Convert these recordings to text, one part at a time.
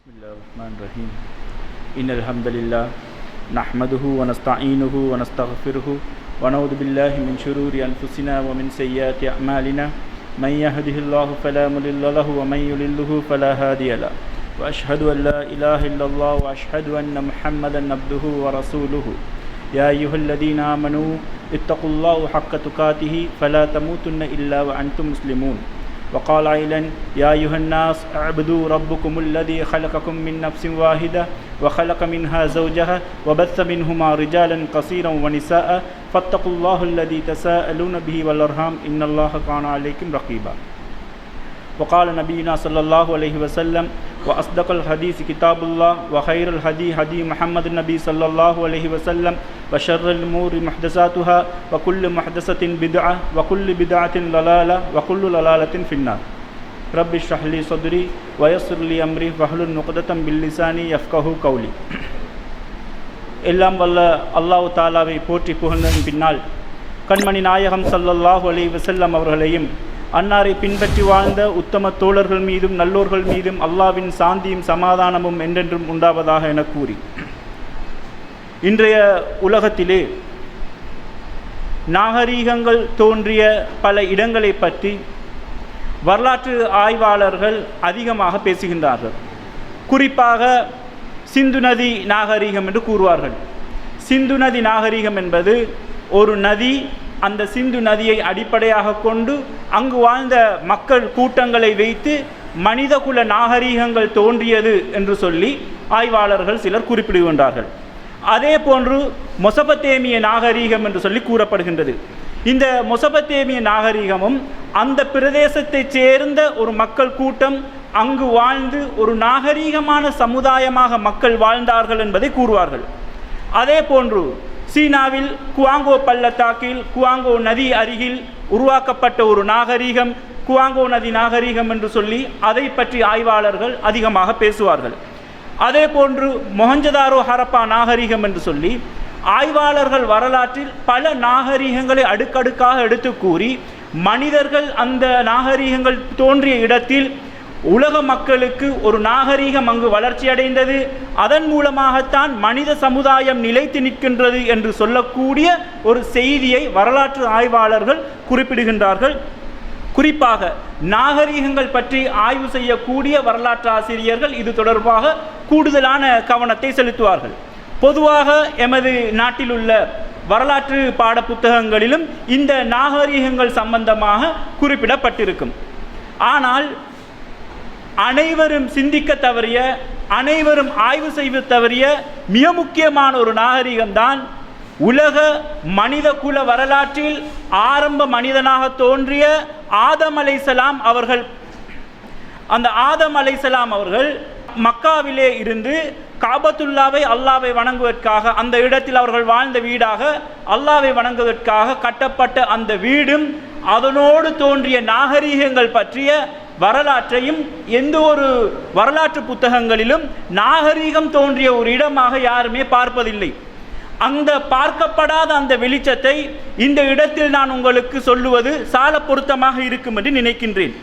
Bismillahirrahmanirrahim. Innal hamdalillah nahmaduhu wa nasta'inuhu wa nastaghfiruhu wa na'udzu billahi min shururi anfusina wa min sayyiati a'malina. Man yahdihillahu fala mudilla lahu wa man yudlilhu fala hadiya lahu. Wa ashhadu an la ilaha illallah wa ashhadu anna Muhammadan abduhu wa rasuluhu. Ya ayyuhalladhina amanu ittaqullaha haqqa tuqatih fala tamutunna illa wa antum muslimun. وقال أيضا يا أيها الناس اعبدوا ربكم الذي خلقكم من نفس واحدة وخلق منها زوجها وبث منهما رجالا كثيرا ونساء فاتقوا الله الذي تساءلون به والأرحام إن الله كان عليكم رقيبا وقال نبينا صلى الله عليه وسلم وأصدق الحديث كتاب الله وخير الهدي هدي محمد النبي صلى الله عليه وسلم وشر الأمور محدثاتها وكل محدثة بدعة وكل بدعة ضلالة وكل ضلالة في النار رب اشرح لي صدري ويسر لي أمري واحلل عقدة من لساني يفقهوا قولي எல்லாம் வல்ல அல்லாஹ் தஆலாவை போற்றி புகழ்ந்ததன் பின்னால் கண்மணி நாயகம் ஸல்லல்லாஹு அலைஹி வஸல்லம் அவர்களையும் அன்னாரை பின்பற்றி வாழ்ந்த உத்தம தோழர்கள் மீதும் நல்லோர்கள் மீதும் அல்லாஹ்வின் சாந்தியும் சமாதானமும் என்றென்றும் உண்டாவதாக என கூறி இன்றைய உலகத்திலே நாகரீகங்கள் தோன்றிய பல இடங்களை பற்றி வரலாற்று ஆய்வாளர்கள் அதிகமாக பேசுகின்றார்கள். குறிப்பாக சிந்து நதி நாகரீகம் என்று கூறுவார்கள். சிந்து நதி நாகரீகம் என்பது ஒரு நதி, அந்த சிந்து நதியை அடிப்படையாக கொண்டு அங்கு வாழ்ந்த மக்கள் கூட்டங்களை வைத்து மனிதகுல நாகரீகங்கள் தோன்றியது என்று சொல்லி ஆய்வாளர்கள் சிலர் குறிப்பிடுகின்றார்கள். அதே போன்று மொசபத்தேமிய நாகரீகம் என்று சொல்லி கூறப்படுகின்றது. இந்த மொசபத்தேமிய நாகரீகமும் அந்த பிரதேசத்தைச் சேர்ந்த ஒரு மக்கள் கூட்டம் அங்கு வாழ்ந்து ஒரு நாகரீகமான சமுதாயமாக மக்கள் வாழ்ந்தார்கள் என்பதை கூறுவார்கள். அதே போன்று சீனாவில் குவாங்கோ பள்ளத்தாக்கில் குவாங்கோ நதி அருகில் உருவாக்கப்பட்ட ஒரு நாகரீகம் குவாங்கோ நதி நாகரீகம் என்று சொல்லி அதை பற்றி ஆய்வாளர்கள் அதிகமாக பேசுவார்கள். அதே போன்று மொஹஞ்சதாரோ ஹரப்பா நாகரீகம் என்று சொல்லி ஆய்வாளர்கள் வரலாற்றில் பல நாகரீகங்களை அடுக்கடுக்காக எடுத்து கூறி மனிதர்கள் அந்த நாகரீகங்கள் தோன்றிய இடத்தில் உலக மக்களுக்கு ஒரு நாகரீகம் அங்கு வளர்ச்சி அடைந்தது, அதன் மூலமாகத்தான் மனித சமுதாயம் நிலைத்து நிற்கின்றது என்று சொல்லக்கூடிய ஒரு செய்தியை வரலாற்று ஆய்வாளர்கள் குறிப்பிடுகின்றார்கள். குறிப்பாக நாகரீகங்கள் பற்றி ஆய்வு செய்யக்கூடிய வரலாற்று ஆசிரியர்கள் இது தொடர்பாக கூடுதலான கவனத்தை செலுத்துவார்கள். பொதுவாக எமது நாட்டில் உள்ள வரலாற்று பாட புத்தகங்களிலும் இந்த நாகரீகங்கள் சம்பந்தமாக குறிப்பிடப்பட்டிருக்கும். ஆனால் அனைவரும் சிந்திக்க தவறிய, அனைவரும் ஆய்வு செய்ய தவறிய மிக முக்கியமான ஒரு நாகரீகம்தான் உலக மனித குல வரலாற்றில் ஆரம்ப மனிதனாக தோன்றிய ஆதம் அலைஹிஸ்ஸலாம் அவர்கள். அந்த ஆதம் அலைஹிஸ்ஸலாம் அவர்கள் மக்காவிலே இருந்து காபத்துல்லாவை அல்லாவை வணங்குவதற்காக, அந்த இடத்தில் அவர்கள் வாழ்ந்த வீடாக அல்லாவை வணங்குவதற்காக கட்டப்பட்ட அந்த வீடும் அதனோடு தோன்றிய நாகரீகங்கள் பற்றிய வரலாற்றையும் எந்த ஒரு வரலாற்று புத்தகங்களிலும் நாகரீகம் தோன்றிய ஒரு இடமாக யாருமே பார்ப்பதில்லை. அந்த பார்க்கப்படாத அந்த வெளிச்சத்தை இந்த இடத்தில் நான் உங்களுக்கு சொல்லுவது சால பொருத்தமாக இருக்கும் என்று நினைக்கின்றேன்.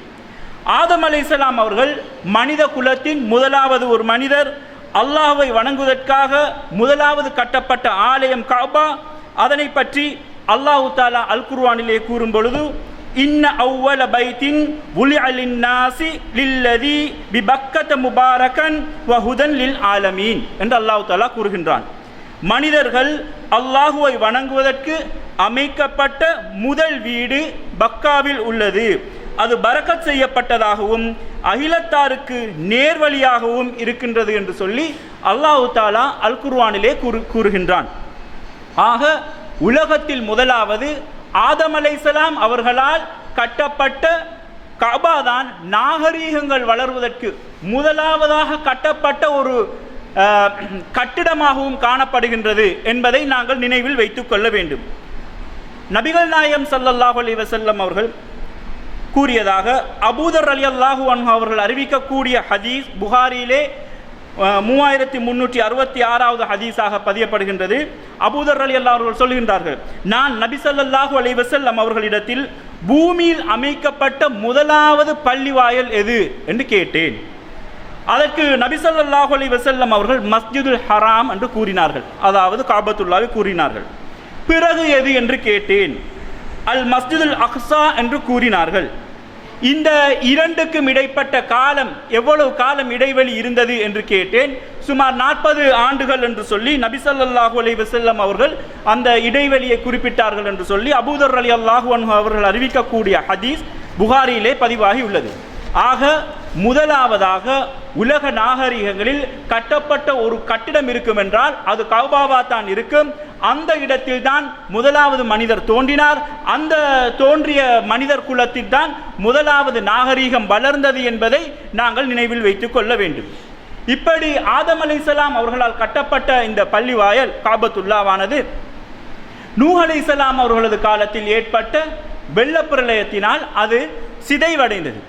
ஆதம் அலைஹிஸ்ஸலாம் அவர்கள் மனித குலத்தின் முதலாவது ஒரு மனிதர். அல்லாஹ்வை வணங்குவதற்காக முதலாவது கட்டப்பட்ட ஆலயம் கஅபா, அதனை பற்றி அல்லாஹ் தஆலா அல் குர்ஆனிலே கூறும் பொழுது இன்ன அவ்வல பைத்தின் வுலிஅ லின்னாஸி லில்லதி பிபக்கத முபாரகன் வஹுதன் லில் ஆலமீன் என்று அல்லாஹ் தஆலா கூறுகின்றான். மனிதர்கள் அல்லாஹுவை வணங்குவதற்கு அமைக்கப்பட்ட முதல் வீடு பக்காவில் உள்ளது. அது பரக்கத் செய்யப்பட்டதாகவும் அகிலத்தாருக்கு நேர்வழியாகவும் இருக்கின்றது என்று சொல்லி அல்லாஹ் தஆலா அல் குர்ஆனிலே கூறுகின்றான். ஆக உலகத்தில் முதலாவது ஆதம் அலைஹிஸ்ஸலாம் அவர்களால் கட்டப்பட்ட கஅபா தான் நாகரீகங்கள் வளர்வதற்கு முதலாவதாக கட்டப்பட்ட ஒரு கட்டிடமாகவும் காணப்படுகின்றது என்பதை நாங்கள் நினைவில் வைத்துக் கொள்ள வேண்டும். நபிகள் நாயகம் ஸல்லல்லாஹு அலைஹி வஸல்லம் அவர்கள் கூறியதாக அபூதர் ரலியல்லாஹு அன்ஹு அவர்கள் அறிவிக்கக்கூடிய ஹதீஸ் புகாரியிலே 3366வது ஹதீஸாக பதியப்படுகின்றது. அபூதர் ரலியல்லாஹு அன்ஹு அவர்கள் சொல்கின்றார்கள், நான் நபி ஸல்லல்லாஹு அலைஹி வஸல்லம் அவர்களிடத்தில் பூமியில் அமைக்கப்பட்ட முதலாவது பள்ளிவாயல் எது என்று கேட்டேன். அதற்கு நபி ஸல்லல்லாஹு அலைஹி வஸல்லம் அவர்கள் மஸ்ஜிதுல் ஹராம் என்று கூறினார்கள், அதாவது காபத்துல்லாவை கூறினார்கள். பிறகு எது என்று கேட்டேன். அல் மஸ்ஜிதுல் அக்ஸா என்று கூறினார்கள். இந்த இரண்டுக்கும் இடைப்பட்ட காலம் எவ்வளவு காலம் இடைவெளி இருந்தது என்று கேட்டேன். சுமார் 40 ஆண்டுகள் என்று சொல்லி நபி ஸல்லல்லாஹு அலைஹி வஸல்லம் அவர்கள் அந்த இடைவெளியை குறிப்பிட்டார்கள் என்று சொல்லி அபூதர் ரலியல்லாஹு அன்ஹு அவர்கள் அறிவிக்கக்கூடிய ஹதீஸ் புகாரியிலே பதிவாகி உள்ளது. ஆக முதலாவதாக உலக நாகரிகங்களில் கட்டப்பட்ட ஒரு கட்டிடம் இருக்கும் என்றால் அது கஅபாவா தான் இருக்கும். அந்த இடத்தில் தான் முதலாவது மனிதர் தோன்றினார். அந்த தோன்றிய மனிதர் குலத்தில் தான் முதலாவது நாகரிகம் வளர்ந்தது என்பதை நாங்கள் நினைவில் வைத்துக் கொள்ள வேண்டும். இப்படி ஆதம் அலைஹிஸ்ஸலாம் அவர்களால் கட்டப்பட்ட இந்த பள்ளிவாயல் காபத்துல்லாவானது நூஹ் அலைஹிஸ்ஸலாம் அவர்களது காலத்தில் ஏற்பட்ட வெள்ளப்பிரளயத்தினால் அது சிதைவடைந்தது.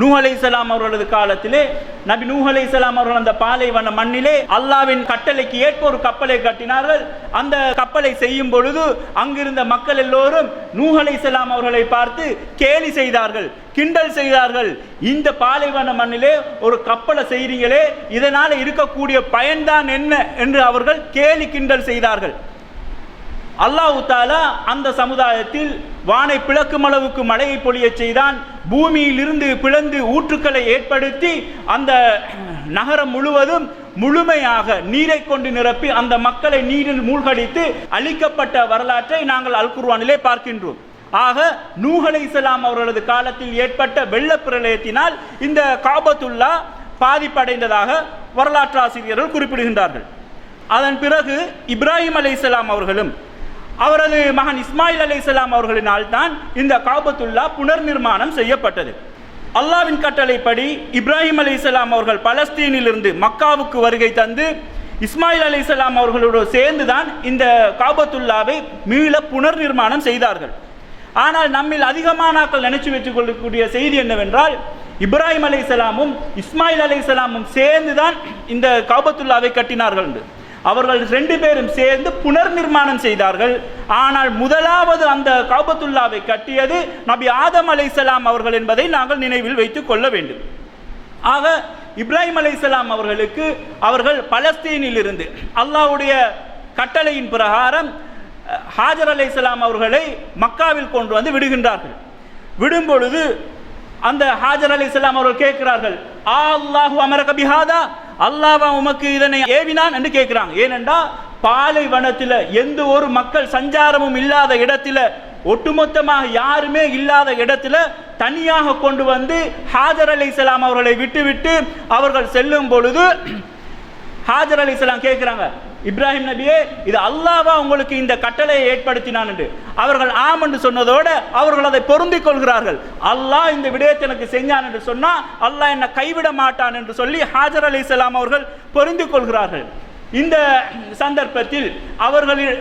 நூஹ் அலைஹிஸ்ஸலாம் அவர்களது காலத்திலே நபி நூஹ் அலைஹிஸ்ஸலாம் அவர்கள் அந்த பாலைவன மண்ணிலே அல்லாஹ்வின் கட்டளைக்கு ஏற்ப ஒரு கப்பலை கட்டினார்கள். அந்த கப்பலை செய்யும் பொழுது அங்கிருந்த மக்கள் எல்லோரும் நூஹ் அலைஹிஸ்ஸலாம் அவர்களை பார்த்து கேலி செய்தார்கள், கிண்டல் செய்தார்கள். இந்த பாலைவன மண்ணிலே ஒரு கப்பலை செய்கிறீங்களே, இதனால் இருக்கக்கூடிய பயன்தான் என்ன என்று அவர்கள் கேலி கிண்டல் செய்தார்கள். அல்லாஹ் தஆலா அந்த சமுதாயத்தில் வானை பிளக்கும் அளவுக்கு மழையை பொழிய செய்தான். பூமியிலிருந்து பிளந்து ஊற்றுக்களை ஏற்படுத்தி அந்த நகரம் முழுவதும் முழுமையாக நீரை கொண்டு நிரப்பி அந்த மக்களை நீரில் மூழ்கடித்து அழிக்கப்பட்ட வரலாற்றை நாங்கள் அல் குர்ஆனிலே பார்க்கின்றோம். ஆக நூஹ் அலைஹிஸ்ஸலாம் அவர்களது காலத்தில் ஏற்பட்ட வெள்ளப்பிரளயத்தினால் இந்த காபத்துல்லா பாதிப்படைந்ததாக வரலாற்றாசிரியர்கள் குறிப்பிடுகின்றார்கள். அதன் பிறகு இப்ராஹிம் அலைஹிஸ்ஸலாம் அவர்களும் அவரது மகன் இஸ்மாயில் அலைஹிஸ்ஸலாம் அவர்களினால் தான் இந்த காபத்துல்லா புனர் நிர்மாணம் செய்யப்பட்டது. அல்லாஹ்வின் கட்டளைப்படி இப்ராஹிம் அலைஹிஸ்ஸலாம் அவர்கள் பலஸ்தீனிலிருந்து மக்காவுக்கு வருகை தந்து இஸ்மாயில் அலைஹிஸ்ஸலாம் அவர்களோடு சேர்ந்து தான் இந்த காபத்துல்லாவை மீள புனர் நிர்மாணம் செய்தார்கள். ஆனால் நம்மில் அதிகமானாக்கள் நினைச்சு வச்சுக் கொள்ளக்கூடிய செய்தி என்னவென்றால், இப்ராஹிம் அலைஹிஸ்ஸலாமும் இஸ்மாயில் அலைஹிஸ்ஸலாமும் சேர்ந்து தான் இந்த காபத்துல்லாவை கட்டினார்கள் என்று. அவர்கள் 2 பேரும் சேர்ந்து புனர் நிர்மாணம் செய்தார்கள். ஆனால் முதலாவது அந்த காபத்துல்லாவை கட்டியது நபி ஆதம் அலைஹிஸ்ஸலாம் அவர்கள் என்பதை நாங்கள் நினைவில் வைத்துக் கொள்ள வேண்டும். ஆக இப்ராஹிம் அலைஹிஸ்ஸலாம் அவர்களுக்கு அவர்கள் பலஸ்தீனிலிருந்து அல்லாஹ்வுடைய கட்டளையின் பிரகாரம் ஹாஜர் அலைஹிஸ்ஸலாம் அவர்களை மக்காவில் கொண்டு வந்து விடுகின்றார்கள். விடும் பொழுது அந்த ஹாஜர் அலைஹிஸ்ஸலாம் அவர்கள் கேட்கிறார்கள், அல்லாஹு அமரக பிஹாதா, அல்லாஹ் உமக்கு இதனை ஏவினான் என்று கேட்கிறாங்க. ஏனென்றா பாலைவனத்தில் எந்த ஒரு மக்கள் சஞ்சாரமும் இல்லாத இடத்துல, ஒட்டுமொத்தமாக யாருமே இல்லாத இடத்துல தனியாக கொண்டு வந்து ஹாஜர் அலைஹிஸ்ஸலாம் அவர்களை விட்டுவிட்டு அவர்கள் செல்லும் பொழுது ஹாஜர் அலைஹிஸ்ஸலாம் கேட்கிறாங்க, இப்ராஹிம் நபியே, இது அல்லாஹ்வா உங்களுக்கு இந்த கட்டளையை ஏற்படுத்தினான் என்று. அவர்கள் ஆம் என்று சொன்னதோடு அவர்கள் அதை பொருந்திக் கொள்கிறார்கள். அல்லாஹ் இந்த விடயத்தை எனக்கு செஞ்சான் என்று சொன்னா அல்லாஹ் என்னை கைவிட மாட்டான் என்று சொல்லி ஹாஜர் அலைஹிஸ்ஸலாம் அவர்கள் பொருந்திக் கொள்கிறார்கள். இந்த சந்தர்ப்பத்தில்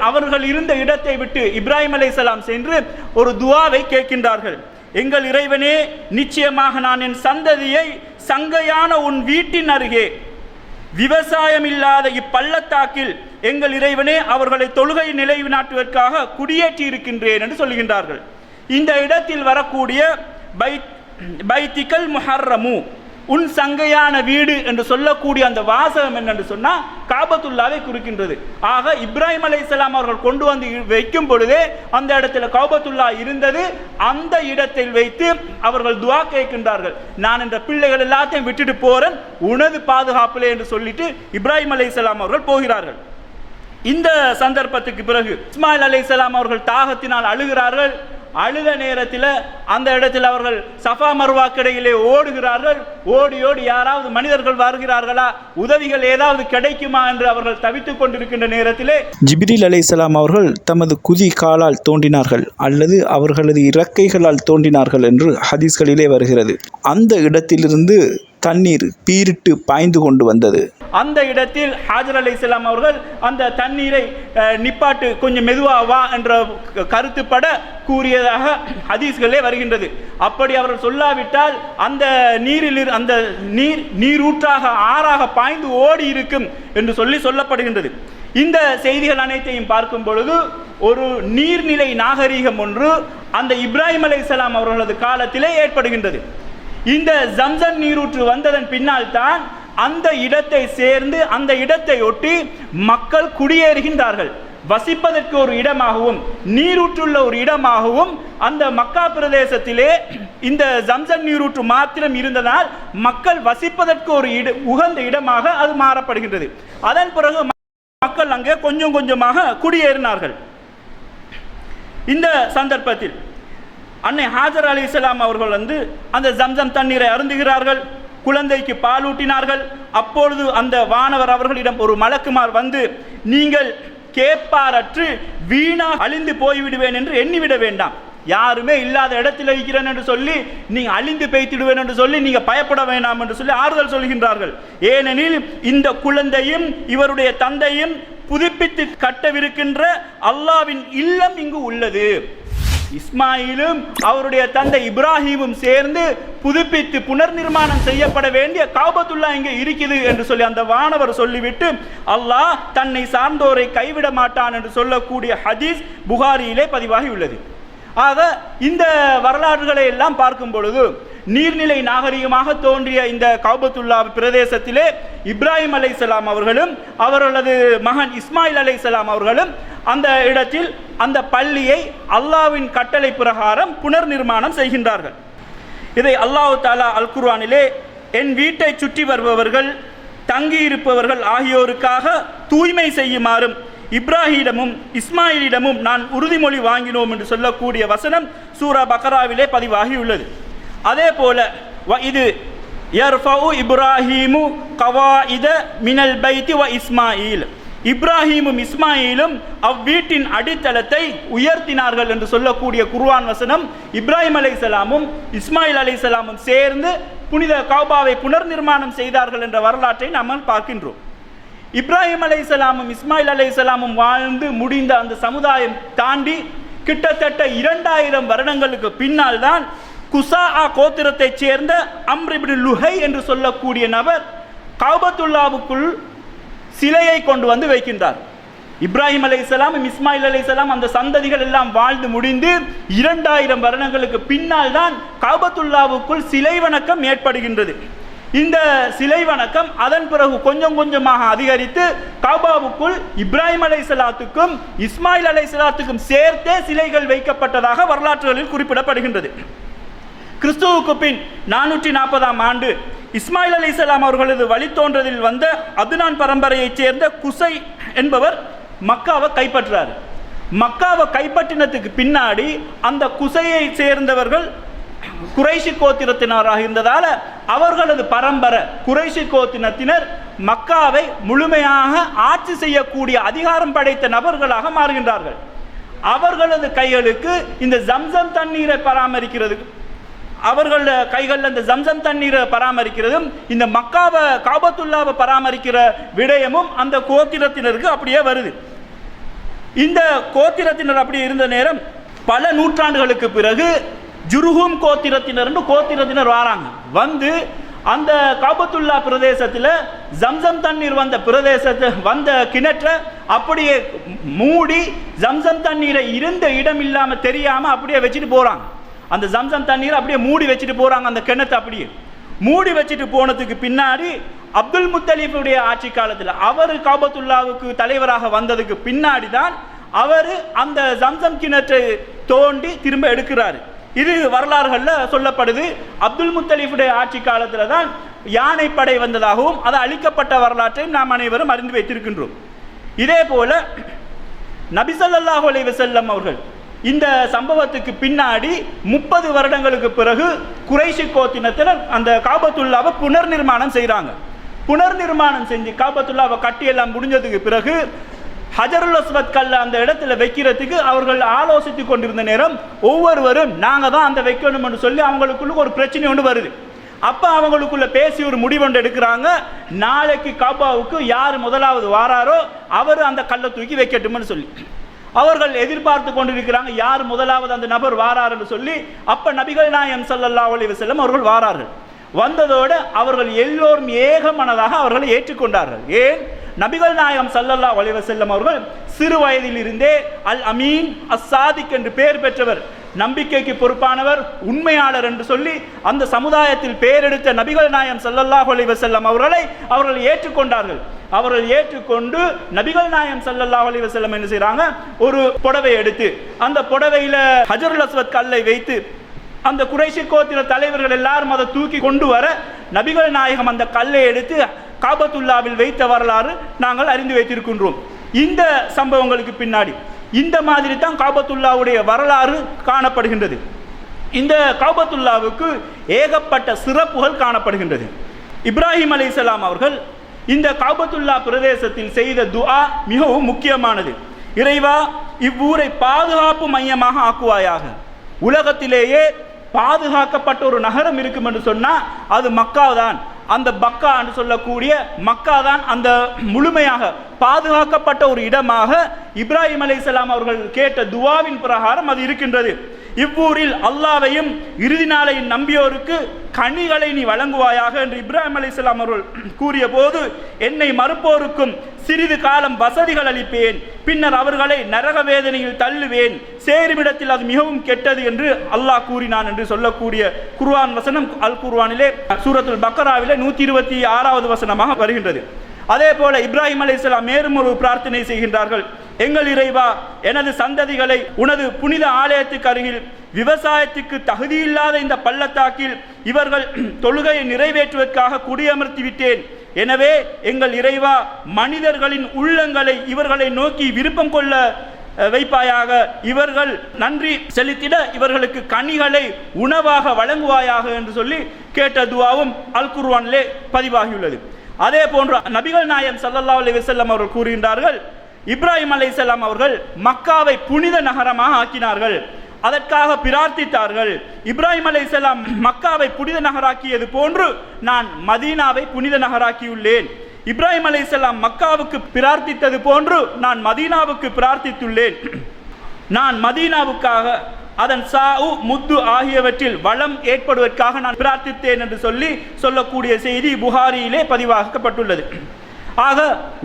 அவர்கள் இருந்த இடத்தை விட்டு இப்ராஹிம் அலைஹிஸ்ஸலாம் சென்று ஒரு துஆவை கேட்கின்றார்கள். எங்கள் இறைவனே, நிச்சயமாக நான் என் சந்ததியை சங்கையான உன் வீட்டின் அருகே விவசாயம் இல்லாத இப்பள்ளத்தாக்கில் எங்கள் இறைவனே அவர்களை தொழுகை நிலைநாட்டுவதற்காக குடியேற்றி இருக்கின்றேன் என்று சொல்கின்றார்கள். இந்த இடத்தில் வரக்கூடிய பைத்திகல் முஹர்ரமு, உன் சங்கையான வீடு என்று சொல்லக்கூடிய அந்த வாசகம் என்னென்று சொன்னால் காபத்துல்லாவை குறிக்கின்றது. ஆக இப்ராஹிம் அலைஹிஸ்ஸலாம் அவர்கள் கொண்டு வந்து வைக்கும் பொழுதே அந்த இடத்துல காபத்துல்லா இருந்தது. அந்த இடத்தில் வைத்து அவர்கள் துஆ கேட்கின்றார்கள், நான் என்ற பிள்ளைகள் எல்லாத்தையும் விட்டுட்டு போறேன், உனது பாதுகாப்பிலே என்று சொல்லிட்டு இப்ராஹிம் அலைஹிஸ்ஸலாம் அவர்கள் போகிறார்கள். இந்த சந்தர்ப்பத்துக்கு பிறகு இஸ்மாயில் அலைஹிஸ்ஸலாம் அவர்கள் தாகத்தினால் அழுகிறார்கள். அழுத நேரத்தில் அந்த இடத்தில் அவர்கள் சஃபா மர்வாக்கிடையிலே ஓடுகிறார்கள். ஓடி ஓடி யாராவது மனிதர்கள் வருகிறார்களா, உதவிகள் ஏதாவது கிடைக்குமா என்று அவர்கள் தவித்துக் கொண்டிருக்கின்ற நேரத்திலே ஜிப்ரீல் அலைஹிஸ்ஸலாம் அவர்கள் தமது குதி காலால் தோன்றினார்கள் அல்லது அவர்களது இறக்கைகளால் தோன்றினார்கள் என்று ஹதீஸ்களிலே வருகிறது. அந்த இடத்திலிருந்து தண்ணீர் பீரிட்டு பாய்ந்து கொண்டு வந்தது. அந்த இடத்தில் ஹாஜர் அலைஹிஸ்ஸலாம் அவர்கள் அந்த தண்ணீரை நிப்பாட்டு, கொஞ்சம் மெதுவா வா என்ற கருத்துப்பட கூறியதாக ஹதீஸ்களே வருகின்றது. அப்படி அவர்கள் சொல்லாவிட்டால் அந்த நீரில் அந்த நீரூற்றாக ஆறாக பாய்ந்து ஓடி இருக்கும் என்று சொல்லப்படுகின்றது. இந்த செய்திகள் அனைத்தையும் பார்க்கும் பொழுது ஒரு நீர்நிலை நாகரீகம் ஒன்று அந்த இப்ராஹிம் அலைஹிஸ்ஸலாம் அவர்களது காலத்திலே ஏற்படுகின்றது. இந்த ஜம்சம் நீரூற்று வந்ததன் பின்னால் தான் அந்த இடத்தை சேர்ந்து அந்த இடத்தை ஒட்டி மக்கள் குடியேறுகின்றார்கள். வசிப்பதற்கு ஒரு இடமாகவும் நீரூற்றுள்ள ஒரு இடமாகவும் அந்த மக்கா பிரதேசத்திலே இந்த ஜம்சம் நீரூற்று மாத்திரம் இருந்ததால் மக்கள் வசிப்பதற்கு ஒரு உகந்த இடமாக அது மாறப்படுகின்றது. அதன் பிறகு மக்கள் அங்கே கொஞ்சம் கொஞ்சமாக குடியேறினார்கள். இந்த சந்தர்ப்பத்தில் அன்னை ஹாஜர் அலைஹிஸ்ஸலாம் அவர்கள் அந்த ஜம்சம் தண்ணீரை அருந்துகிறார்கள். குழந்தைக்கு பாலூட்டினார்கள். அப்பொழுது அந்த வானவர் அவர்களிடம் ஒரு மலக்குமார் நீங்கள் கேட்பாரற்று வீணா அழிந்து போய்விடுவேன் என்று எண்ணிவிட வேண்டாம், யாருமே இல்லாத இடத்தில் இருக்கிறேன் என்று சொல்லி நீங்க அழிந்து பெய்த்திடுவேன் என்று சொல்லி நீங்க பயப்பட வேண்டாம் என்று சொல்லி ஆறுதல் சொல்கின்றார்கள். ஏனெனில் இந்த குழந்தையும் இவருடைய தந்தையும் புதுப்பித்து கட்டவிருக்கின்ற அல்லாவின் இல்லம் இங்கு உள்ளது. இஸ்மாயிலும் அவருடைய தந்தை இப்ராஹிமும் சேர்ந்து புதுப்பித்து புனர் நிர்மாணம் செய்யப்பட வேண்டிய காபத்துல்லா இங்கே இருக்குது என்று சொல்லி அந்த வானவர் சொல்லிவிட்டு அல்லாஹ் தன்னை சார்ந்தோரை கைவிட மாட்டான் என்று சொல்லக்கூடிய ஹதீஸ் புகாரியிலே பதிவாகி உள்ளது. ஆக இந்த வரலாறுகளை எல்லாம் பார்க்கும் பொழுது நீர்நிலை நாகரிகமாக தோன்றிய இந்த காபத்துல்லா பிரதேசத்திலே இப்ராஹிம் அலைஹிஸ்ஸலாம் அவர்களும் அவர்களது மகன் இஸ்மாயில் அலைஹிஸ்ஸலாம் அவர்களும் அந்த இடத்தில் அந்த பள்ளியை அல்லாஹ்வின் கட்டளை பிரகாரம் புனர் நிர்மாணம் செய்கின்றார்கள். இதை அல்லாஹ் தஆலா அல் குர்ஆனிலே என் வீட்டை சுற்றி வருபவர்கள் தங்கியிருப்பவர்கள் ஆகியோருக்காக தூய்மை செய்யுமாறும் இப்ராஹிமிடமும் இஸ்மாயிலிடமும் நான் உறுதிமொழி வாங்கினோம் என்று சொல்லக்கூடிய வசனம் சூரா பக்ராவிலே பதிவாகி உள்ளது. அதே போல இது யர்ஃபஉ இப்ராஹீமு கவாயித மினல் பைத்தி வ இஸ்மாயில், இப்ராஹிமும் இஸ்மாயிலும் அவ்வீட்டின் அடித்தளத்தை உயர்த்தினார்கள் என்று சொல்லக்கூடிய குர்ஆன் வசனம் இப்ராஹிம் அலைஹிஸ்ஸலாமும் இஸ்மாயில் அலைஹிஸ்ஸலாமும் சேர்ந்து புனித கஅபாவை புனர் நிர்மாணம் செய்தார்கள் என்ற வரலாற்றை நாம் பார்க்கின்றோம். இப்ராஹிம் அலைஹிஸ்ஸலாமும் இஸ்மாயில் அலைஹிஸ்ஸலாமும் வாழ்ந்து முடிந்த அந்த சமுதாயம் தாண்டி கிட்டத்தட்ட 2000 வருடங்களுக்கு பின்னால் தான் குசா கோத்திரத்தைச் சேர்ந்த அம்ர் இப்னு லுஹை என்று சொல்லக்கூடிய நபர் கஅபத்துல்லாவுக்குள் சிலையை கொண்டு வந்து வைக்கின்றார். இப்ராஹிம் அலைஹிஸ்ஸலாம் இஸ்மாயில் அலைஹிஸ்ஸலாம் அந்த சந்ததிகள் எல்லாம் வாழ்ந்து முடிந்து 2000 வருடங்களுக்கு பின்னால் தான் கஅபத்துல்லாவுக்குள் சிலை வணக்கம் ஏற்படுகின்றது. இந்த சிலை வணக்கம் அதன் பிறகு கொஞ்சம் கொஞ்சமாக அதிகரித்து கஅபாவுக்குள் இப்ராஹிம் அலைஹிஸ்ஸலாத்துக்கும் இஸ்மாயில் அலைஹிஸ்ஸலாத்துக்கும் சேர்த்தே சிலைகள் வைக்கப்பட்டதாக வரலாற்றுகளில் குறிப்பிடப்படுகின்றது. கிறிஸ்துவுக்கு பின் 440ஆம் ஆண்டு இஸ்மாயில் அலைஹிஸ்ஸலாம் அவர்களது வழித்தோன்றலில் வந்த அதுனான் பரம்பரையைச் சேர்ந்த குசை என்பவர் மக்காவை கைப்பற்றார். மக்காவை கைப்பற்றினதுக்கு பின்னாடி அந்த குசையை சேர்ந்தவர்கள் குறைஷி கோத்திரத்தினராக இருந்ததால அவர்களது பரம்பரை குறைஷி கோத்திரத்தினர் மக்காவை முழுமையாக ஆட்சி செய்யக்கூடிய அதிகாரம் படைத்த நபர்களாக மாறுகின்றார்கள். அவர்களது கைகளுக்கு இந்த ஜம்சம் தண்ணீரை பராமரிக்கிறதுக்கு அவர்கள கைகளில் இந்த ஜம்சம் தண்ணீரை பராமரிக்கிறதும் இந்த மக்காவை காபத்துல்லாவை பராமரிக்கிற விடயமும் அந்த கோத்திரத்தினருக்கு அப்படியே வருது. இந்த கோத்திரத்தினர் அப்படி இருந்த நேரம் பல நூற்றாண்டுகளுக்கு பிறகு ஜுருஹும் கோத்திரத்தினர் வராங்க. அந்த காபத்துல்லா பிரதேசத்தில் ஜம்சம் தண்ணீர் வந்த பிரதேசத்தை வந்த கிணற்றை அப்படியே மூடி ஜம்சம் தண்ணீரை இருந்த இடம் இல்லாமல் தெரியாமல் அப்படியே வச்சுட்டு போகிறாங்க. அந்த ஜம்சம் தண்ணீரை அப்படியே மூடி வச்சுட்டு போகிறாங்க. அந்த கிணத்தை அப்படியே மூடி வச்சுட்டு போனதுக்கு பின்னாடி அப்துல் முத்தலிஃபுடைய ஆட்சி காலத்தில் அவர் காபத்துல்லாவுக்கு தலைவராக வந்ததுக்கு பின்னாடி தான் அவர் அந்த ஜம்சம் கிணற்றை தோண்டி திரும்ப எடுக்கிறார். இது வரலாறுகளில் சொல்லப்படுது. அப்துல் முத்தலிஃபுடைய ஆட்சி காலத்தில் தான் யானைப்படை வந்ததாகவும் அது அழிக்கப்பட்ட வரலாற்றையும் நாம் அனைவரும் அறிந்து வைத்திருக்கின்றோம். இதே போல நபி ஸல்லல்லாஹு அலைஹி வஸல்லம் அவர்கள் இந்த சம்பவத்துக்கு பின்னாடி 30 வருடங்களுக்கு பிறகு குறைஷி கோத்திரத்தினர் அந்த காபத்துல்லாவை புனர் நிர்மாணம் செய்கிறாங்க. புனர் நிர்மாணம் செஞ்சு காபத்துல்லாவை கட்டியெல்லாம் முடிஞ்சதுக்கு பிறகு ஹஜருல் அஸ்வத் கல்ல அந்த இடத்துல வைக்கிறதுக்கு அவர்கள் ஆலோசித்து கொண்டிருந்த நேரம் ஒவ்வொருவரும் நாங்கள் தான் அந்த வைக்கணும் என்று சொல்லி அவங்களுக்குள்ள ஒரு பிரச்சனை ஒன்று வருது. அப்போ அவங்களுக்குள்ள பேசி ஒரு முடிவொன்று எடுக்கிறாங்க. நாளைக்கு காபாவுக்கு யார் முதலாவது வாராரோ அவர் அந்த கல்லை தூக்கி வைக்கட்டும்னு சொல்லி அவர்கள் எதிர்பார்த்து கொண்டிருக்கிறாங்க யார் முதலாவது அந்த நபர் வாராருன்னு சொல்லி. அப்போ நபிகள் நாயகம் ஸல்லல்லாஹு அலைஹி வஸல்லம் அவர்கள் வாரார்கள். வந்ததோடு அவர்கள் எல்லோரும் ஏகமனதாக அவர்களை ஏற்றுக்கொண்டார்கள். ஏன்? நபிகள் நாயகம் ஸல்லல்லாஹு அலைஹி வஸல்லம் அவர்கள் சிறு வயதில் இருந்தே அல் அமீன் அஸ் சாதிக் என்று பெயர் பெற்றவர். நம்பிக்கைக்கு பொறுப்பானவர், உண்மையாளர் என்று சொல்லி அந்த சமுதாயத்தில் பெயரெடுத்த நபிகள் நாயகம் ஸல்லல்லாஹு அலைஹி வஸல்லம் அவர்கள் ஏற்றுக்கொண்டார்கள். அவர்கள் ஏற்றுக்கொண்டு நபிகள் நாயகம் ஸல்லல்லாஹு அலைஹி வஸல்லம் என்ன செய்றாங்க, ஒரு புடவை எடுத்து அந்த புடவையில ஹஜருல் அஸ்வத் கல்லை வைத்து அந்த குறைஷி கோத்திர தலைவர்கள் எல்லாரும் அதை தூக்கி கொண்டு வர நபிகள் நாயகம் அந்த கல்லை எடுத்து காபத்துல்லாவில் வைத்த வரலாறு நாங்கள் அறிந்து வைத்திருக்கின்றோம். இந்த சம்பவங்களுக்கு பின்னாடி இந்த மாதிரி தான் காபத்துல்லாவுடைய வரலாறு காணப்படுகின்றது. இந்த காபத்துல்லாவுக்கு ஏகப்பட்ட சிறப்புகள் காணப்படுகின்றது. இப்ராஹிம் அலைஹிஸ்ஸலாம் அவர்கள் இந்த காபத்துல்லா பிரதேசத்தில் செய்த துஆ மிகவும் முக்கியமானது. இறைவா, இவ்வூரை பாதுகாப்பு மையமாக ஆக்குவாயாக. உலகத்திலேயே பாதுகாக்கப்பட்ட ஒரு நகரம் இருக்கும் என்று சொன்னால் அது மக்கா தான். அந்த பக்கா என்று சொல்லக்கூடிய மக்கா தான் அந்த முழுமையாக பாதுகாக்கப்பட்ட ஒரு இடமாக இப்ராஹிம் அலைஹிஸ்ஸலாம் அவர்கள் கேட்ட துஆவின் பிரகாரம் அது இருக்கின்றது. இவ்வூரில் அல்லாஹ்வையும் இறுதி நாளையும் நம்பியோருக்கு கனிகளை நீ வழங்குவாயாக என்று இப்ராஹிம் அலைஹிஸ்ஸலாம் அவர்கள் கூறிய போது, என்னை மறுப்போருக்கும் சிறிது காலம் வசதிகள் அளிப்பேன், பின்னர் அவர்களை நரக வேதனையில் தள்ளுவேன், சேருமிடத்தில் அது மிகவும் கெட்டது என்று அல்லாஹ் கூறினான் என்று சொல்லக்கூடிய குர்ஆன் வசனம் அல் குர்ஆனிலே சூரத்துல் பக்கராவிலே 126வது வசனமாக வருகின்றது. அதே போல இப்ராஹிம் அலைஹிஸ்ஸலாம் மேலும் ஒரு பிரார்த்தனை செய்கின்றார்கள். எங்கள் இறைவா, எனது சந்ததிகளை உனது புனித ஆலயத்துக்கு அருகில் விவசாயத்துக்கு தகுதியில்லாத இந்த பள்ளத்தாக்கில் இவர்கள் தொழுகையை நிறைவேற்றுவதற்காக குடியமர்த்தி விட்டேன். எனவே எங்கள் இறைவா, மனிதர்களின் உள்ளங்களை இவர்களை நோக்கி விருப்பம் கொள்ள வைப்பாயாக. இவர்கள் நன்றி செலுத்திட இவர்களுக்கு கனிகளை உணவாக வழங்குவாயாக என்று சொல்லி கேட்ட துஆவும் அல் குர்ஆனிலே பதிவாகியுள்ளது. அதே போன்று நபிகள் நாயகம் ஸல்லல்லாஹு அலைஹி வஸல்லம் அவர்கள் கூறுகின்றார்கள், இப்ராஹிம் அலைஹிஸ்ஸலாம் அவர்கள் மக்காவை புனித நகரமாக ஆக்கினார்கள், அதற்காக பிரார்த்தித்தார்கள். இப்ராஹிம் அலைஹிஸ்ஸலாம் மக்காவை புனித நகராக்கியது போன்று நான் மதீனாவை புனித நகராக்கியுள்ளேன். இப்ராஹிம் அலைஹிஸ்ஸலாம் மக்காவுக்கு பிரார்த்தித்தது போன்று நான் மதீனாவுக்கு பிரார்த்தித்துள்ளேன். நான் மதீனாவுக்காக அதன் சாஉ முத்து ஆகியவற்றில் வளம் ஏற்படுவதற்காக நான் பிரார்த்தித்தேன் என்று சொல்லக்கூடிய செய்தி புகாரியிலே பதிவாக்கப்பட்டுள்ளது. ஆக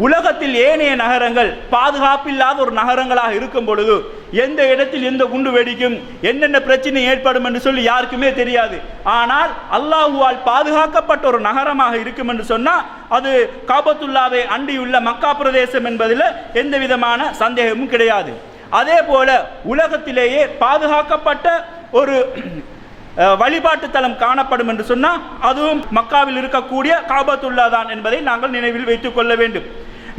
உலகத்தில் ஏனைய நகரங்கள் பாதுகாப்பில்லாத ஒரு நகரங்களாக இருக்கும் பொழுது எந்த இடத்தில் எந்த குண்டு வெடிக்கும், என்னென்ன பிரச்சனை ஏற்படும் என்று சொல்லி யாருக்குமே தெரியாது. ஆனால் அல்லாஹுவால் பாதுகாக்கப்பட்ட ஒரு நகரமாக இருக்கும் என்று சொன்னால் அது காபத்துல்லாவை அண்டியுள்ள மக்கா பிரதேசம் என்பதில் எந்த விதமான சந்தேகமும் கிடையாது. அதே போல உலகத்திலேயே பாதுகாக்கப்பட்ட ஒரு வழிபாட்டு தலம் காணப்படும் என்று சொன்னால் அதுவும் மக்காவில் இருக்கக்கூடிய காபத்துல்லா தான் என்பதை நாங்கள் நினைவில் வைத்துக் கொள்ள வேண்டும்.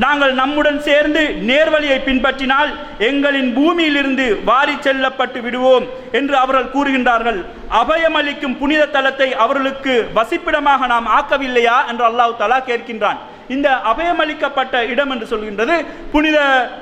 நாங்கள் நம்முடன் சேர்ந்து நேர்வழியை பின்பற்றினால் எங்களின் பூமியிலிருந்து வாரி செல்லப்பட்டு விடுவோம் என்று அவர்கள் கூறுகின்றார்கள். அபயமளிக்கும் புனித தலத்தை அவர்களுக்கு வசிப்பிடமாக நாம் ஆக்கவில்லையா என்று அல்லாஹ் தஆலா கேட்கின்றான். இந்த அபயமளிக்கப்பட்ட இடம் என்று சொல்கின்றது புனித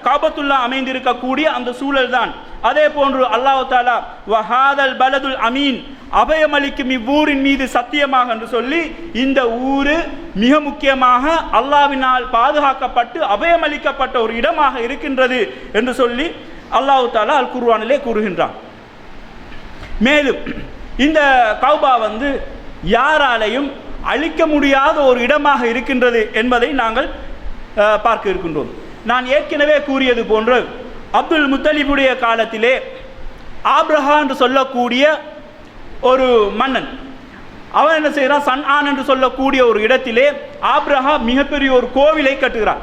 காபத்துல்லா அமைந்திருக்கக்கூடிய அந்த சூழல் தான். அதே போன்று அல்லாஹ் தஆலா வஹாதல் பலதுல் அமீன், அபயமளிக்கும் இவ்வூரின் மீது சத்தியமாக என்று சொல்லி இந்த ஊரு மிக முக்கியமாக அல்லாஹ்வினால் பாதுகாக்கப்பட்டு அபயமளிக்கப்பட்ட ஒரு இடமாக இருக்கின்றது என்று சொல்லி அல்லாஹ் தஆலா அல் குர்ஆனிலே கூறுகின்றான். மேலும் இந்த கௌபா யாராலையும் அழிக்க முடியாத ஒரு இடமாக இருக்கின்றது என்பதை நாங்கள் பார்க்க இருக்கின்றோம். நான் ஏற்கனவே கூறியது போன்று அப்துல் முத்தலிபுடைய காலத்திலே ஆப்ரஹா என்று சொல்லக்கூடிய ஒரு மன்னன் அவன் என்ன செய்கிறான், சன்ஆன் என்று சொல்லக்கூடிய ஒரு இடத்திலே ஆப்ரஹா மிகப்பெரிய ஒரு கோவிலை கட்டுகிறான்.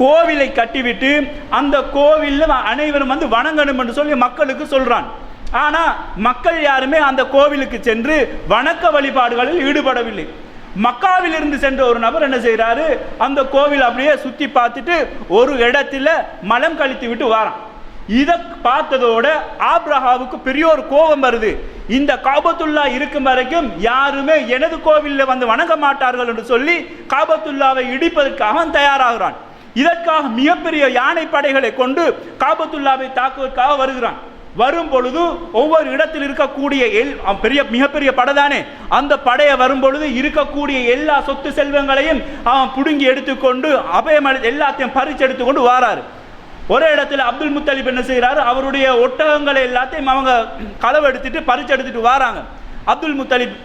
கோவிலை கட்டிவிட்டு அந்த கோவிலில் அனைவரும் வணங்கணும் என்று சொல்லி மக்களுக்கு சொல்கிறான். ஆனால் மக்கள் யாருமே அந்த கோவிலுக்கு சென்று வணக்க வழிபாடுகளில் ஈடுபடவில்லை. மக்காவில் இருந்து சென்ற ஒரு நபர் என்ன செய்கிறாரு, அந்த கோவில் அப்படியே சுற்றி பார்த்துட்டு ஒரு இடத்துல மலம் கழித்து விட்டு வாரான். இதை பார்த்ததோட ஆப்ரஹாவுக்கு பெரிய ஒரு கோபம் வருது. இந்த காபத்துல்லா இருக்கும் வரைக்கும் யாருமே எனது கோவிலில் வணங்க மாட்டார்கள் என்று சொல்லி காபத்துல்லாவை இடிப்பதற்காக தயாராகிறான். இதற்காக மிகப்பெரிய யானை படைகளை கொண்டு காபத்துல்லாவை தாக்குவதற்காக வருகிறான். வரும் பொழுது ஒவ்வொரு இடத்தில் இருக்கக்கூடிய மிகப்பெரிய படைதானே, அந்த படையை வரும் பொழுது இருக்கக்கூடிய எல்லா சொத்து செல்வங்களையும் அவன் புடுங்கி எடுத்துக்கொண்டு எல்லாத்தையும் பறிச்சு எடுத்துக்கொண்டு வாராரு. ஒரே இடத்துல அப்துல் முத்தலிப் என்ன செய்கிறாரு, அவருடைய ஒட்டகங்களை எல்லாத்தையும் அவங்க களவு எடுத்துட்டு பறிச்சு எடுத்துட்டு வராங்க. அப்துல் முத்தலிப்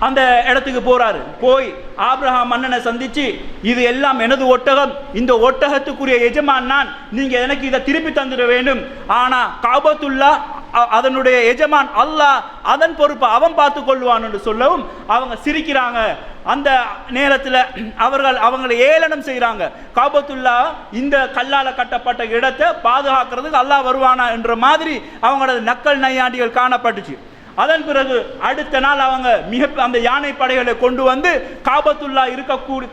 அந்த இடத்துக்கு போறாரு. போய் ஆப்ரஹாம் மன்னனை சந்திச்சு, இது எல்லாம் எனது ஒட்டகம், இந்த ஒட்டகத்துக்குரிய எஜமான் நான், நீங்க எனக்கு இதை திருப்பி தந்துட வேண்டும். ஆனா காபத்துல்லா அதனுடைய எஜமான் அல்லாஹ் அதன் பொறுப்பு அவன் பார்த்து கொள்வான் என்று சொல்லவும் அவங்க சிரிக்கிறாங்க. அந்த நேரத்தில் அவங்களை ஏளனம் செய்கிறாங்க. காபத்துல்லா இந்த கல்லால் கட்டப்பட்ட இடத்தை பாதுகாக்கிறதுக்கு அல்லாஹ் வருவானா என்ற மாதிரி அவங்களோட நக்கல் நையாண்டிகள் காணப்பட்டுச்சு. அதன் பிறகு அடுத்த நாள் அவங்க அந்த யானை படைகளை கொண்டு வந்து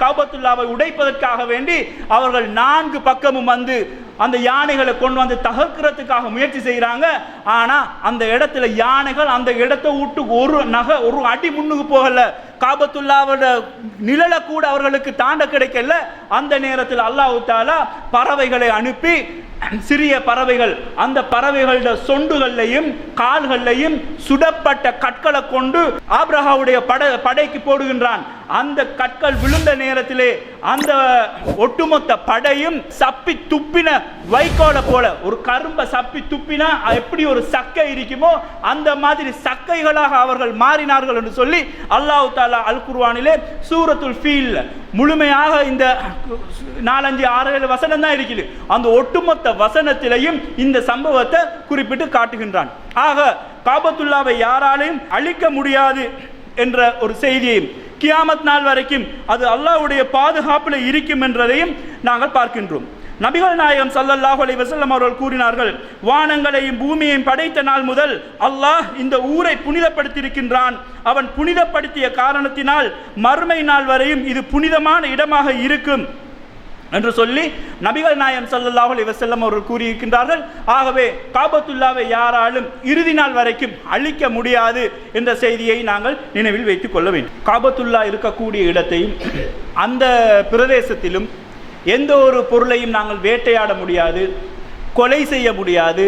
காபத்துல்லாவை உடைப்பதற்காக வேண்டி அவர்கள் 4 பக்கமும் வந்து அந்த யானைகளை கொண்டு வந்து தகர்க்கிறதுக்காக முயற்சி செய்கிறாங்க. ஆனால் அந்த இடத்துல யானைகள் அந்த இடத்தை விட்டு ஒரு அடி முன்னுக்கு போகல. காபத்துல்லாவோட நிழலை கூட அவர்களுக்கு தாண்ட கிடைக்கல. அந்த நேரத்தில் அல்லாஹ் தஆலா பறவைகளை அனுப்பி சிறிய பறவைகள் அந்த பறவைகளோட சொண்டுகளையும் கால்களையும் சுடப்பட்ட கற்களை கொண்டு ஆபிரகாவுடைய படைக்கு போடுகின்றான். அந்த கற்கள் விழுந்த நேரத்திலே அந்த ஒட்டுமொத்த படையும் சப்பி துப்பின வைக்கோலை போல, ஒரு கரும்பை சப்பி துப்பினா எப்படி ஒரு சக்கை இருக்குமோ அந்த மாதிரி சக்கைகளாக அவர்கள் மாறினார்கள் என்று சொல்லி அல்லாஹ் தஆலா அல் குர்ஆனிலே சூரத்துல் ஃபீல் முழுமையாக இந்த 4-5-6-7 வசனம் தான் இருக்குது. அந்த ஒட்டுமொத்த வசனத்திலையும் இந்த சம்பவத்தை குறிப்பிட்டு காட்டுகின்றான். ஆக காபத்துல்லாவை யாராலையும் அழிக்க முடியாது என்ற ஒரு செய்தியையும் கியாமத் நாள் வரைக்கும் அது அல்லாஹ்வுடைய பாதுகாப்பில் இருக்கும் என்றதையும் நாங்கள் பார்க்கின்றோம். நபிகள் நாயகம் ஸல்லல்லாஹு அலைஹி வஸல்லம் அவர்கள் கூறினார்கள், வானங்களையும் பூமியையும் படைத்த நாள் முதல் அல்லாஹ் இந்த ஊரை புனிதப்படுத்தியிருக்கின்றான். அவன் புனிதப்படுத்திய காரணத்தினால் மறுமை நாள் வரையும் இது புனிதமான இடமாக இருக்கும் என்று சொல்லி நபிகள் நாயகம் ஸல்லல்லாஹு அலைஹி வஸல்லம் அவர்கள் கூறியிருக்கின்றார்கள். ஆகவே காபத்துல்லாவை யாராலும் இறுதி நாள் வரைக்கும் அழிக்க முடியாது என்ற செய்தியை நாங்கள் நினைவில் வைத்துக் கொள்ள வேண்டும். காபத்துல்லா இருக்கக்கூடிய இடத்தையும் அந்த பிரதேசத்திலும் எந்த ஒரு பொருளையும் நாங்கள் வேட்டையாட முடியாது, கொலை செய்ய முடியாது,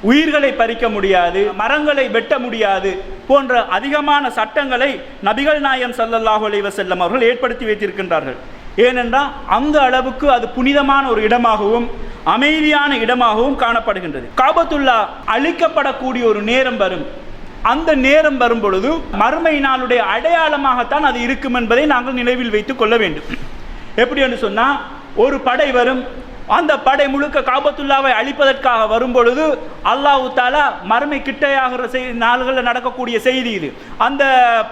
உயிர்களை பறிக்க முடியாது, மரங்களை வெட்ட முடியாது போன்ற அதிகமான சட்டங்களை நபிகள் நாயகம் ஸல்லல்லாஹு அலைஹி வஸல்லம் அவர்கள் ஏற்படுத்தி வைத்திருக்கின்றார்கள். ஏனென்றால் அந்த அளவுக்கு அது புனிதமான ஒரு இடமாகவும் அமைதியான இடமாகவும் காணப்படுகின்றது. காபத்துல்லா அழிக்கப்படக்கூடிய ஒரு நேரம் வரும். அந்த நேரம் வரும் பொழுது மறுமை நாளுடைய அடையாளமாகத்தான் அது இருக்கும் என்பதை நாங்கள் நினைவில் வைத்துக் கொள்ள வேண்டும். எப்படி என்று சொன்னால், ஒரு படை வரும், அந்த படை முழுக்க காபத்துல்லாவை அழிப்பதற்காக வரும் பொழுது அல்லாஹ் தஆலா மறுமை கிட்டையாகிற நாள்களில் நடக்கக்கூடிய செய்தி இது. அந்த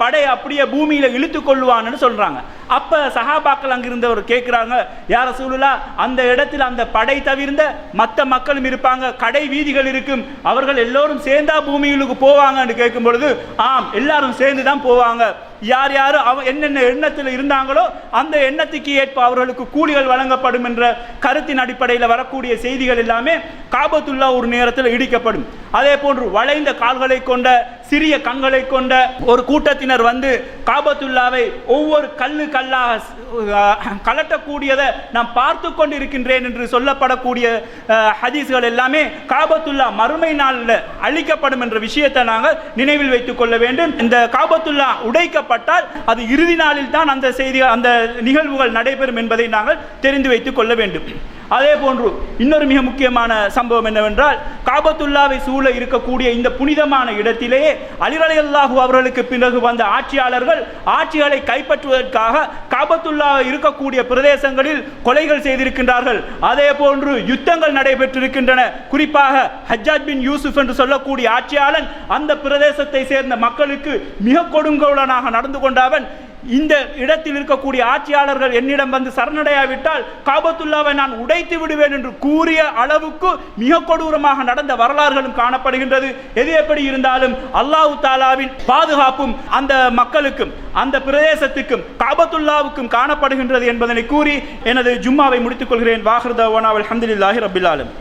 படை அப்படியே பூமியில் இழுத்து கொள்வான்னு சொல்கிறாங்க. அப்போ சஹாபாக்கள் அங்கிருந்தவர் கேட்குறாங்க, யா ரசூலுல்லாஹ், அந்த இடத்தில் அந்த படை தவிர்ந்த மற்ற மக்களும் இருப்பாங்க, கடை வீதிகள் இருக்கும், அவர்கள் எல்லோரும் சேர்ந்தா பூமிகளுக்கு போவாங்கன்னு கேட்கும் பொழுது, ஆம், எல்லாரும் சேர்ந்து தான் போவாங்க. யார் யாரும் என்னென்ன எண்ணத்தில் இருந்தாங்களோ அந்த எண்ணத்துக்கு ஏற்ப அவர்களுக்கு கூலிகள் வழங்கப்படும் என்ற கருத்தின் அடிப்படையில் வரக்கூடிய செய்திகள் எல்லாமே காபத்துல்லா ஒரு நேரத்தில் இடிக்கப்படும். அதே போன்று வளைந்த கால்களை கொண்ட சிறிய கண்களை கொண்ட ஒரு கூட்டத்தினர் வந்து காபத்துல்லாவை ஒவ்வொரு கல்லாக கலட்டக்கூடியதை நான் பார்த்து கொண்டு இருக்கின்றேன் என்று சொல்லப்படக்கூடிய ஹதீஸ்கள் எல்லாமே காபத்துல்லா மறுமை நாளில் அழிக்கப்படும் என்ற விஷயத்தை நாங்கள் நினைவில் வைத்துக் கொள்ள வேண்டும். இந்த காபத்துல்லா உடைக்கப்பட்டால் அது இறுதி நாளில் தான் அந்த செய்திகள் அந்த நிகழ்வுகள் நடைபெறும் என்பதை நாங்கள் தெரிந்து வைத்துக் கொள்ள வேண்டும். அதே போன்று இன்னொரு மிக முக்கியமான சம்பவம் என்னவென்றால், காபத்துல்லாவை சூழ இருக்கக்கூடிய இந்த புனிதமான இடத்திலேயே அலி ரலியல்லாஹு அவர்களுக்கு பிறகு வந்த ஆட்சியாளர்கள் ஆட்சிகளை கைப்பற்றுவதற்காக காபத்துல்லா இருக்கக்கூடிய பிரதேசங்களில் கொலைகள் செய்திருக்கின்றார்கள். அதே போன்று யுத்தங்கள் நடைபெற்றிருக்கின்றன. குறிப்பாக ஹஜ்ஜாஜ் பின் யூசுப் என்று சொல்லக்கூடிய ஆட்சியாளன் அந்த பிரதேசத்தை சேர்ந்த மக்களுக்கு மிக கொடுங்கோலனாக நடந்து கொண்டவன். இந்த இடத்தில் இருக்கக்கூடிய ஆட்சியாளர்கள் என்னிடம் வந்து சரணடையாவிட்டால் காபத்துல்லாவை நான் உடைத்து விடுவேன் என்று கூறிய அளவுக்கு மிக கொடூரமாக நடந்த வரலாறுகளும் காணப்படுகின்றது. எது எப்படி இருந்தாலும் அல்லாஹ் தஆலாவின் பாதுகாப்பும் அந்த மக்களுக்கும் அந்த பிரதேசத்துக்கும் காபத்துல்லாவுக்கும் காணப்படுகின்றது என்பதனை கூறி எனது ஜும்மாவை முடித்துக் கொள்கிறேன். வாஹிர் தஅவானா அல்ஹம்துலில்லாஹி ரப்பில் ஆலமீன்.